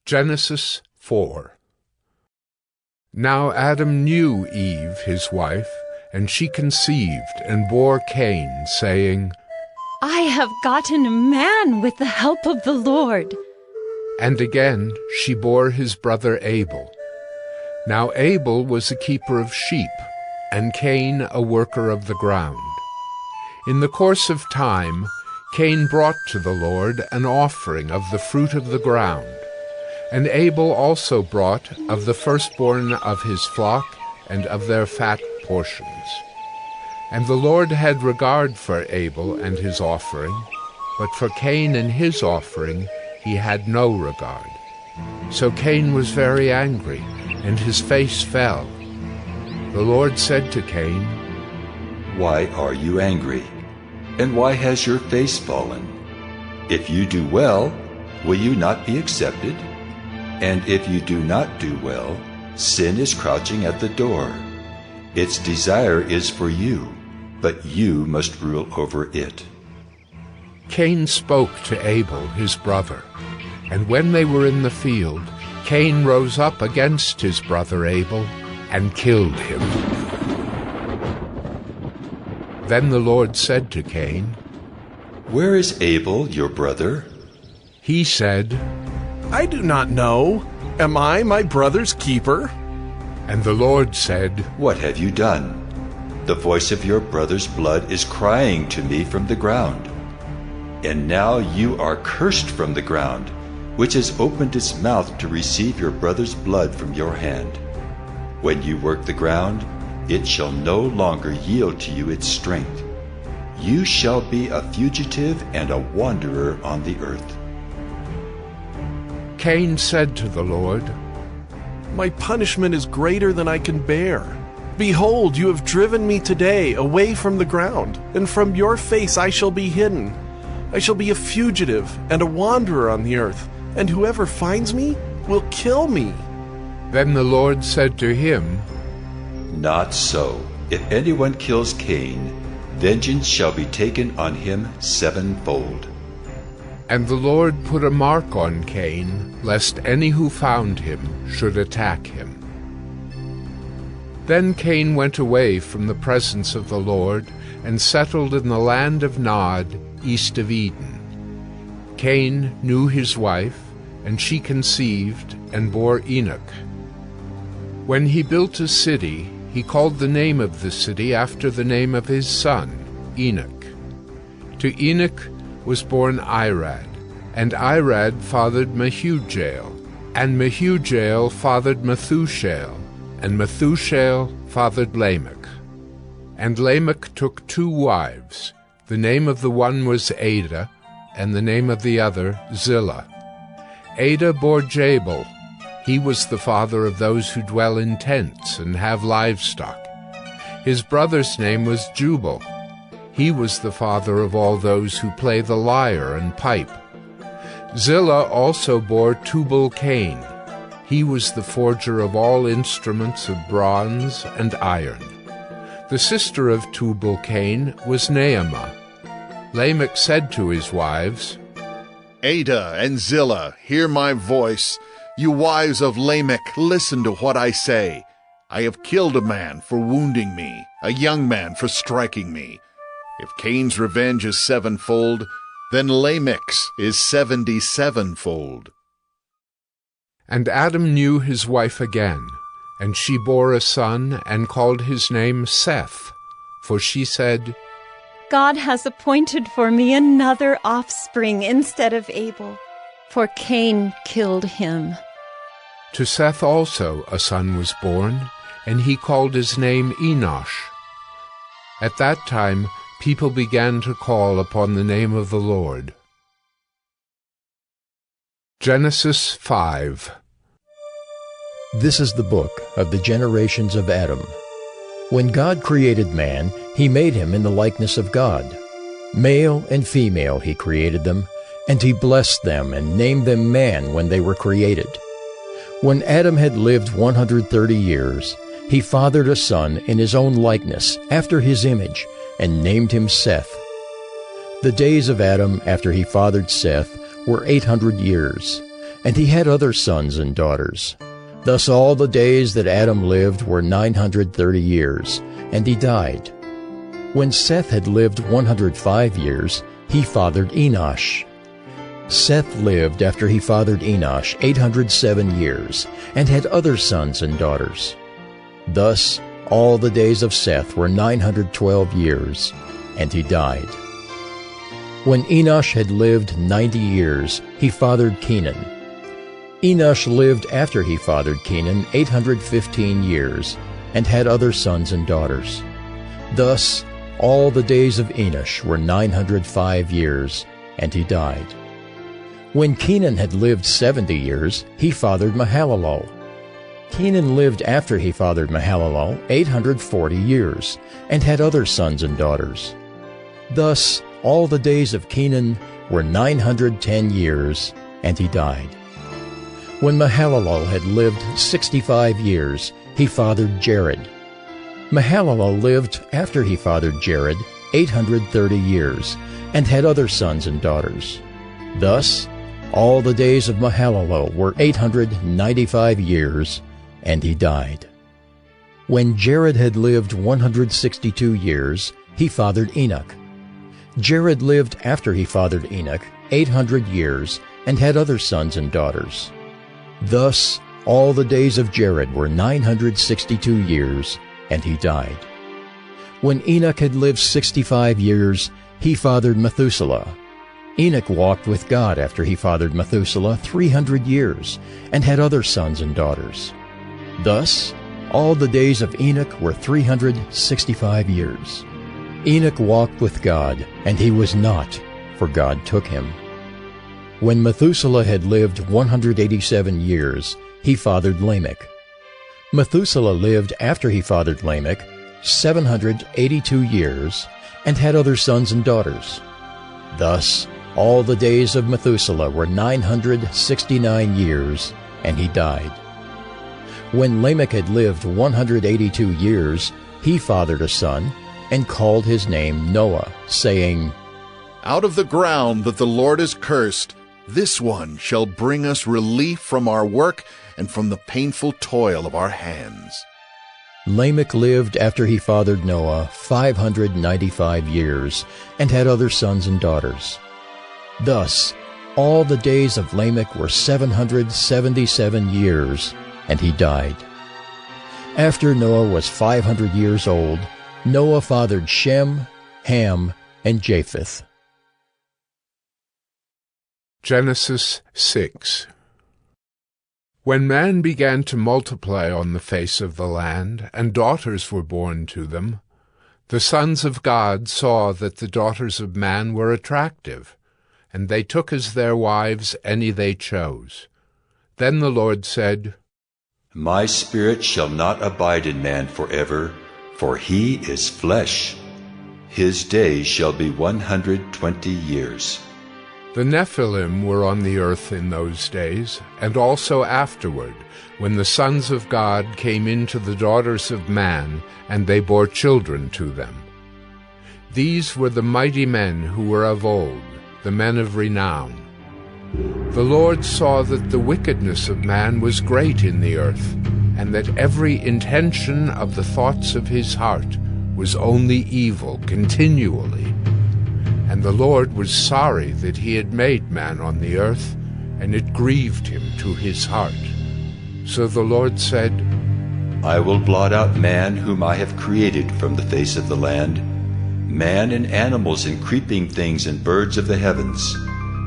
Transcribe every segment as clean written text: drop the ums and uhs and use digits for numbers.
Genesis 4. Now Adam knew Eve, his wife, and she conceived and bore Cain, saying, I have gotten a man with the help of the Lord. And again she bore his brother Abel. Now Abel was a keeper of sheep, and Cain a worker of the ground. In the course of time, Cain brought to the Lord an offering of the fruit of the ground. And Abel also brought of the firstborn of his flock and of their fat portions. And the Lord had regard for Abel and his offering, but for Cain and his offering he had no regard. So Cain was very angry, and his face fell. The Lord said to Cain, Why are you angry? And why has your face fallen? If you do well, will you not be accepted? And if you do not do well, sin is crouching at the door. Its desire is for you, but you must rule over it. Cain spoke to Abel, his brother, and when they were in the field, Cain rose up against his brother Abel and killed him. Then the Lord said to Cain, Where is Abel, your brother? He said, I do not know. Am I my brother's keeper? And the Lord said, What have you done? The voice of your brother's blood is crying to me from the ground. And now you are cursed from the ground, which has opened its mouth to receive your brother's blood from your hand. When you work the ground, it shall no longer yield to you its strength. You shall be a fugitive and a wanderer on the earth. Cain said to the Lord, My punishment is greater than I can bear. Behold, you have driven me today away from the ground, and from your face I shall be hidden. I shall be a fugitive and a wanderer on the earth, and whoever finds me will kill me. Then the Lord said to him, Not so. If anyone kills Cain, vengeance shall be taken on him sevenfold. And the Lord put a mark on Cain, lest any who found him should attack him. Then Cain went away from the presence of the Lord, and settled in the land of Nod, east of Eden. Cain knew his wife, and she conceived and bore Enoch. When he built a city, he called the name of the city after the name of his son, Enoch. To Enoch was born Irad, and Irad fathered Mehujael, and Mehujael fathered Methushael, and Methushael fathered Lamech. And Lamech took 2 wives. The name of the one was Ada, and the name of the other Zillah. Ada bore Jabal. He was the father of those who dwell in tents and have livestock. His brother's name was Jubal. He was the father of all those who play the lyre and pipe. Zillah also bore Tubal-Cain. He was the forger of all instruments of bronze and iron. The sister of Tubal-Cain was Naamah. Lamech said to his wives, Ada and Zillah, hear my voice. You wives of Lamech, listen to what I say. I have killed a man for wounding me, a young man for striking me. If Cain's revenge is sevenfold, then Lamech's is 77-fold. And Adam knew his wife again, and she bore a son, and called his name Seth. For she said, God has appointed for me another offspring instead of Abel, for Cain killed him. To Seth also a son was born, and he called his name Enosh. At that time people began to call upon the name of the Lord. Genesis 5. This is the book of the generations of Adam. When God created man, he made him in the likeness of God. Male and female he created them, and he blessed them and named them man when they were created. When Adam had lived 130 years, he fathered a son in his own likeness, after his image, and named him Seth. The days of Adam after he fathered Seth were 800 years, and he had other sons and daughters. Thus all the days that Adam lived were 930 years, and he died. When Seth had lived 105 years, he fathered Enosh. Seth lived after he fathered Enosh 807 years, and had other sons and daughters. Thus all the days of Seth were 912 years, and he died. When Enosh had lived 90 years, he fathered Kenan. Enosh lived after he fathered Kenan 815 years, and had other sons and daughters. Thus all the days of Enosh were 905 years, and he died. When Kenan had lived 70 years, he fathered Mahalalel. Kenan lived after he fathered Mahalalel 840 years, and had other sons and daughters. Thus all the days of Kenan were 910 years, and he died. When Mahalalel had lived 65 years, he fathered Jared. Mahalalel lived after he fathered Jared 830 years, and had other sons and daughters. Thus all the days of Mahalalel were 895 years, and he died. When Jared had lived 162 years, he fathered Enoch. Jared lived after he fathered Enoch 800 years, and had other sons and daughters. Thus all the days of Jared were 962 years, and he died. When Enoch had lived 65 years, he fathered Methuselah. Enoch walked with God after he fathered Methuselah 300 years, and had other sons and daughters. Thus all the days of Enoch were 365 years. Enoch walked with God, and he was not, for God took him. When Methuselah had lived 187 years, he fathered Lamech. Methuselah lived after he fathered Lamech 782 years, and had other sons and daughters. Thus all the days of Methuselah were 969 years, and he died. When Lamech had lived 182 years, he fathered a son, and called his name Noah, saying, Out of the ground that the Lord has cursed, this one shall bring us relief from our work and from the painful toil of our hands. Lamech lived after he fathered Noah 595 years, and had other sons and daughters. Thus all the days of Lamech were 777 years, and he died. After Noah was 500 years old, Noah fathered Shem, Ham, and Japheth. Genesis 6. When man began to multiply on the face of the land, and daughters were born to them, the sons of God saw that the daughters of man were attractive, and they took as their wives any they chose. Then the Lord said, My spirit shall not abide in man forever, for he is flesh. His days shall be 120 years. The Nephilim were on the earth in those days, and also afterward, when the sons of God came into the daughters of man, and they bore children to them. These were the mighty men who were of old, the men of renown. The Lord saw that the wickedness of man was great in the earth, and that every intention of the thoughts of his heart was only evil continually. And the Lord was sorry that he had made man on the earth, and it grieved him to his heart. So the Lord said, I will blot out man whom I have created from the face of the land, man and animals and creeping things and birds of the heavens,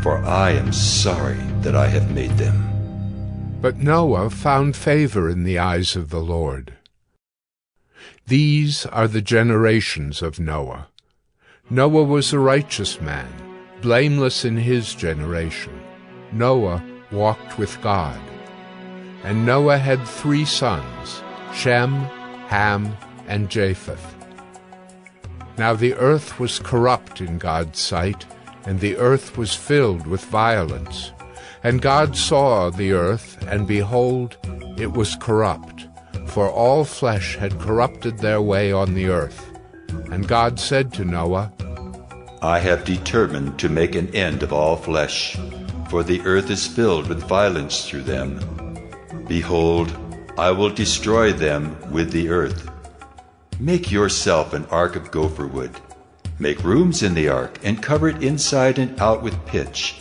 for I am sorry that I have made them. But Noah found favor in the eyes of the Lord. These are the generations of Noah. Noah was a righteous man, blameless in his generation. Noah walked with God. And Noah had 3 sons, Shem, Ham, and Japheth. Now the earth was corrupt in God's sight, and the earth was filled with violence. And God saw the earth, and behold, it was corrupt, for all flesh had corrupted their way on the earth. And God said to Noah, I have determined to make an end of all flesh, for the earth is filled with violence through them. Behold, I will destroy them with the earth. Make yourself an ark of gopher wood. Make rooms in the ark, and cover it inside and out with pitch.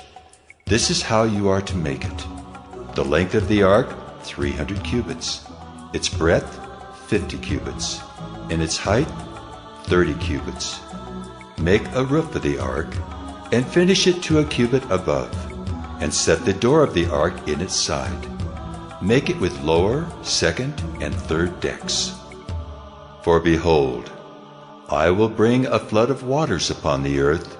This is how you are to make it. The length of the ark, 300 cubits. Its breadth, 50 cubits. And its height, 30 cubits. Make a roof of the ark, and finish it to a cubit above, and set the door of the ark in its side. Make it with lower, second, and third decks. For behold, I will bring a flood of waters upon the earth,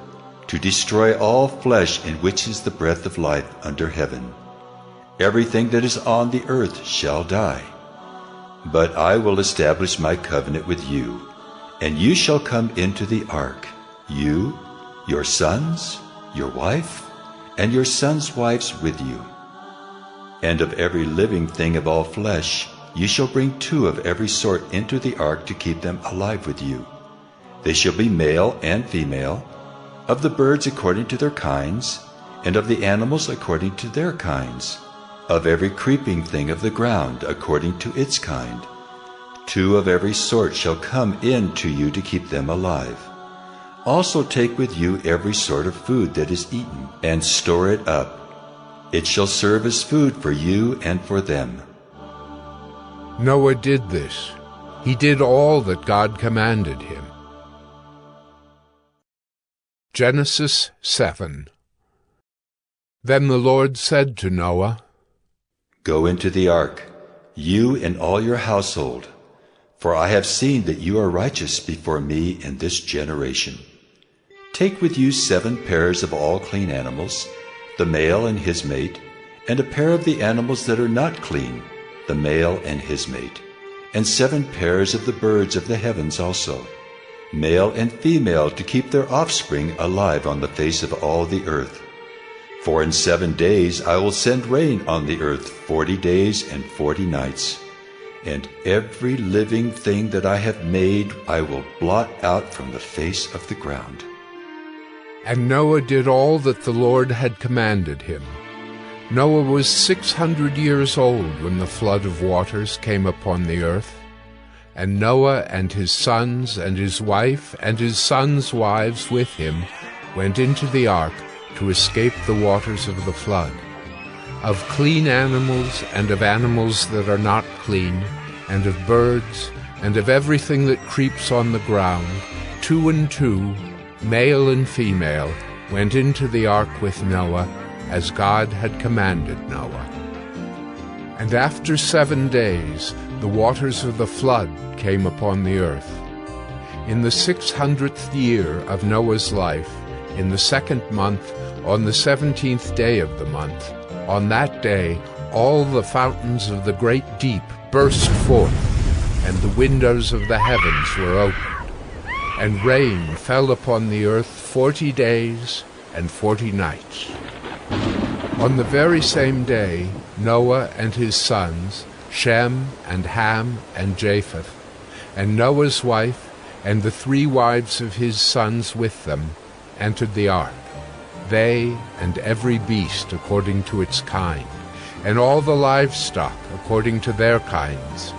to destroy all flesh in which is the breath of life under heaven. Everything that is on the earth shall die. But I will establish my covenant with you, and you shall come into the ark, you, your sons, your wife, and your sons' wives with you. And of every living thing of all flesh, you shall bring 2 of every sort into the ark to keep them alive with you. They shall be male and female, of the birds according to their kinds, and of the animals according to their kinds, of every creeping thing of the ground according to its kind. 2 of every sort shall come in to you to keep them alive. Also take with you every sort of food that is eaten, and store it up. It shall serve as food for you and for them. Noah did this. He did all that God commanded him. Genesis 7. Then the Lord said to Noah, Go into the ark, you and all your household, for I have seen that you are righteous before me in this generation. Take with you 7 pairs of all clean animals, the male and his mate, and a pair of the animals that are not clean, the male and his mate, and 7 pairs of the birds of the heavens also, male and female, to keep their offspring alive on the face of all the earth. For in 7 days I will send rain on the earth 40 days and 40 nights, and every living thing that I have made I will blot out from the face of the ground. And Noah did all that the Lord had commanded him. Noah was 600 years old when the flood of waters came upon the earth. And Noah and his sons and his wife and his sons' wives with him went into the ark to escape the waters of the flood. Of clean animals and of animals that are not clean, and of birds, and of everything that creeps on the ground, 2 and 2, male and female, went into the ark with Noah, as God had commanded Noah. And after 7 days the waters of the flood came upon the earth. In the 600th year of Noah's life, in the 2nd month, on the 17th day of the month, on that day all the fountains of the great deep burst forth, and the windows of the heavens were opened, and rain fell upon the earth 40 days and 40 nights. On the very same day Noah and his sons, Shem and Ham and Japheth, and Noah's wife and the 3 wives of his sons with them, entered the ark, they and every beast according to its kind, and all the livestock according to their kinds,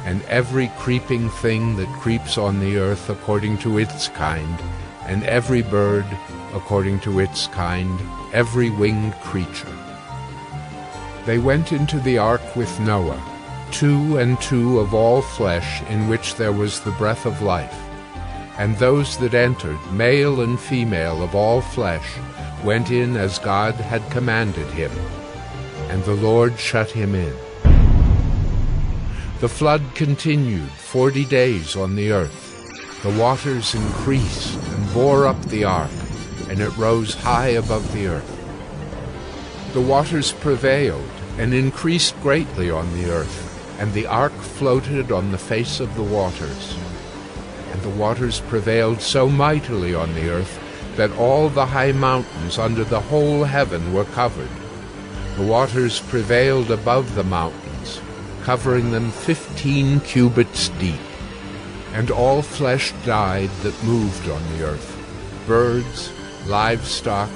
and every creeping thing that creeps on the earth according to its kind, and every bird according to its kind, every winged creature. They went into the ark with Noah, 2 and 2 of all flesh in which there was the breath of life. And those that entered, male and female of all flesh, went in as God had commanded him, and the Lord shut him in. The flood continued 40 days on the earth. The waters increased and bore up the ark, and it rose high above the earth. The waters prevailed and increased greatly on the earth, and the ark floated on the face of the waters. And the waters prevailed so mightily on the earth that all the high mountains under the whole heaven were covered. The waters prevailed above the mountains, covering them 15 cubits deep. And all flesh died that moved on the earth, birds, livestock,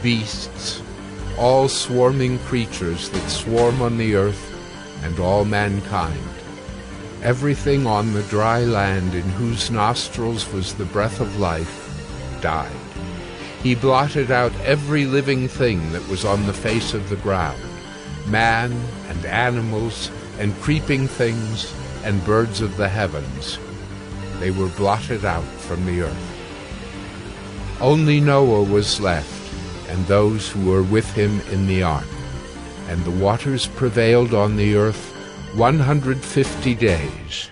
beasts, all swarming creatures that swarm on the earth, and all mankind. Everything on the dry land in whose nostrils was the breath of life died. He blotted out every living thing that was on the face of the ground, man and animals and creeping things and birds of the heavens. They were blotted out from the earth. Only Noah was left, and those who were with him in the ark. And the waters prevailed on the earth 150 days.